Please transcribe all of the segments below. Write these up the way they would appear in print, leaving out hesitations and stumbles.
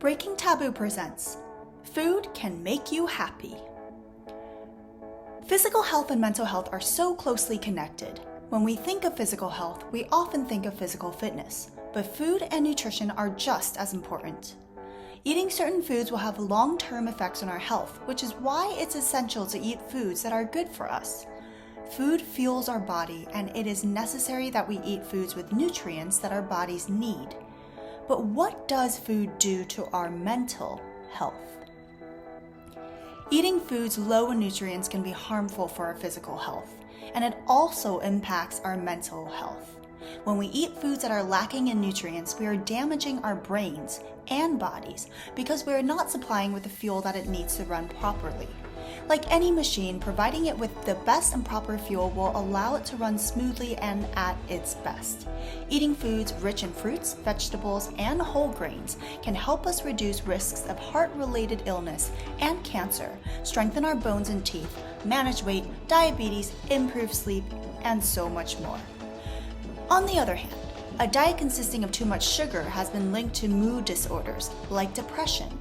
Breaking Taboo presents Food Can Make You Happy. Physical health and mental health are so closely connected. When we think of physical health, we often think of physical fitness, but food and nutrition are just as important. Eating certain foods will have long-term effects on our health, which is why it's essential to eat foods that are good for us. Food fuels our body, and it is necessary that we eat foods with nutrients that our bodies need. But what does food do to our mental health? Eating foods low in nutrients can be harmful for our physical health, and it also impacts our mental health. When we eat foods that are lacking in nutrients, we are damaging our brains and bodies because we are not supplying with the fuel that it needs to run properly. Like any machine, providing it with the best and proper fuel will allow it to run smoothly and at its best. Eating foods rich in fruits, vegetables, and whole grains can help us reduce risks of heart-related illness and cancer, strengthen our bones and teeth, manage weight, diabetes, improve sleep, and so much more. On the other hand, a diet consisting of too much sugar has been linked to mood disorders like depression.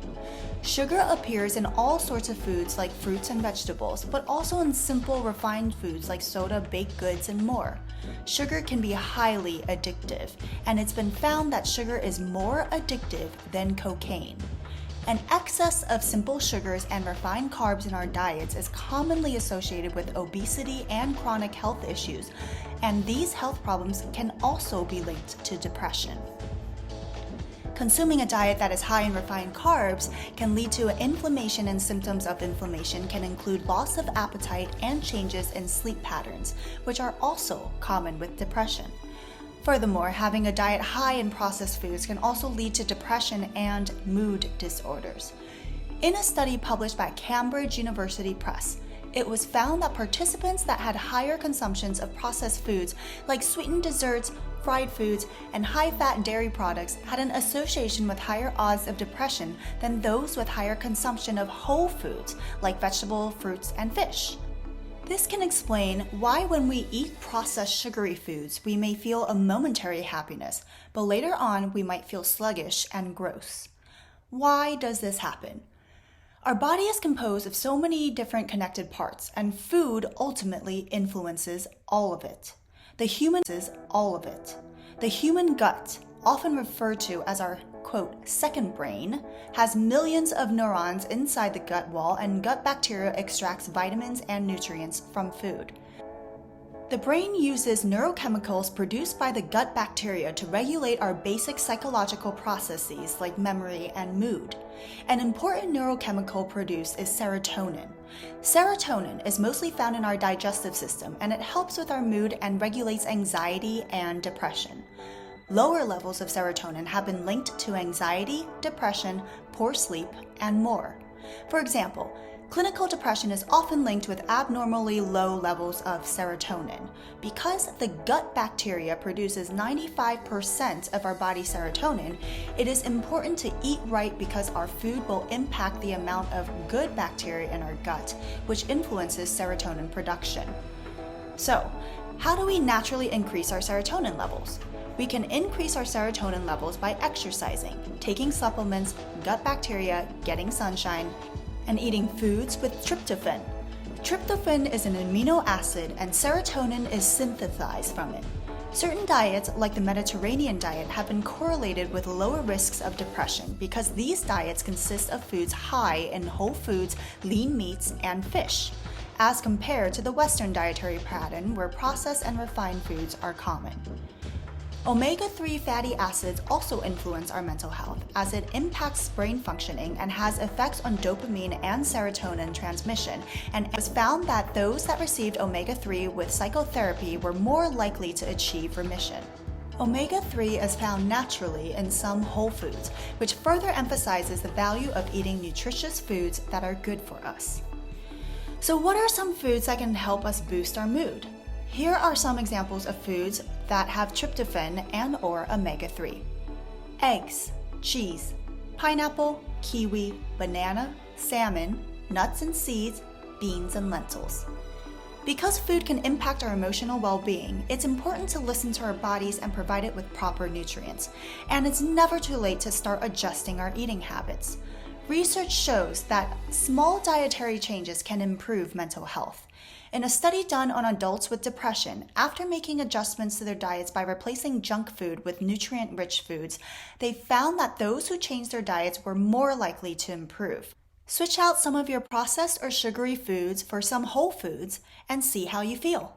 Sugar appears in all sorts of foods like fruits and vegetables, but also in simple refined foods like soda, baked goods, and more. Sugar can be highly addictive, and it's been found that sugar is more addictive than cocaine. An excess of simple sugars and refined carbs in our diets is commonly associated with obesity and chronic health issues, and these health problems can also be linked to depression. Consuming a diet that is high in refined carbs can lead to inflammation, and symptoms of inflammation can include loss of appetite and changes in sleep patterns, which are also common with depression. Furthermore, having a diet high in processed foods can also lead to depression and mood disorders. In a study published by Cambridge University Press, it was found that participants that had higher consumptions of processed foods like sweetened desserts, fried foods, and high-fat dairy products had an association with higher odds of depression than those with higher consumption of whole foods like vegetables, fruits, and fish. This can explain why when we eat processed sugary foods, we may feel a momentary happiness, but later on we might feel sluggish and gross. Why does this happen? Our body is composed of so many different connected parts, and food ultimately influences all of it. The human gut, often referred to as our, quote, second brain, has millions of neurons inside the gut wall, and gut bacteria extracts vitamins and nutrients from food. The brain uses neurochemicals produced by the gut bacteria to regulate our basic psychological processes like memory and mood. An important neurochemical produced is serotonin. Serotonin is mostly found in our digestive system, and it helps with our mood and regulates anxiety and depression. Lower levels of serotonin have been linked to anxiety, depression, poor sleep, and more. For example, clinical depression is often linked with abnormally low levels of serotonin. Because the gut bacteria produces 95% of our body's serotonin, it is important to eat right because our food will impact the amount of good bacteria in our gut, which influences serotonin production. So, how do we naturally increase our serotonin levels? We can increase our serotonin levels by exercising, taking supplements, gut bacteria, getting sunshine, and eating foods with tryptophan. Tryptophan is an amino acid, and serotonin is synthesized from it. Certain diets, like the Mediterranean diet, have been correlated with lower risks of depression because these diets consist of foods high in whole foods, lean meats, and fish, as compared to the Western dietary pattern where processed and refined foods are common. Omega-3 fatty acids also influence our mental health as it impacts brain functioning and has effects on dopamine and serotonin transmission, and it was found that those that received omega-3 with psychotherapy were more likely to achieve remission. Omega-3 is found naturally in some whole foods, which further emphasizes the value of eating nutritious foods that are good for us. So what are some foods that can help us boost our mood? Here are some examples of foods that have tryptophan and/or omega-3. Eggs, cheese, pineapple, kiwi, banana, salmon, nuts and seeds, beans and lentils. Because food can impact our emotional well-being, it's important to listen to our bodies and provide it with proper nutrients. And it's never too late to start adjusting our eating habits. Research shows that small dietary changes can improve mental health. In a study done on adults with depression, after making adjustments to their diets by replacing junk food with nutrient-rich foods, they found that those who changed their diets were more likely to improve. Switch out some of your processed or sugary foods for some whole foods and see how you feel.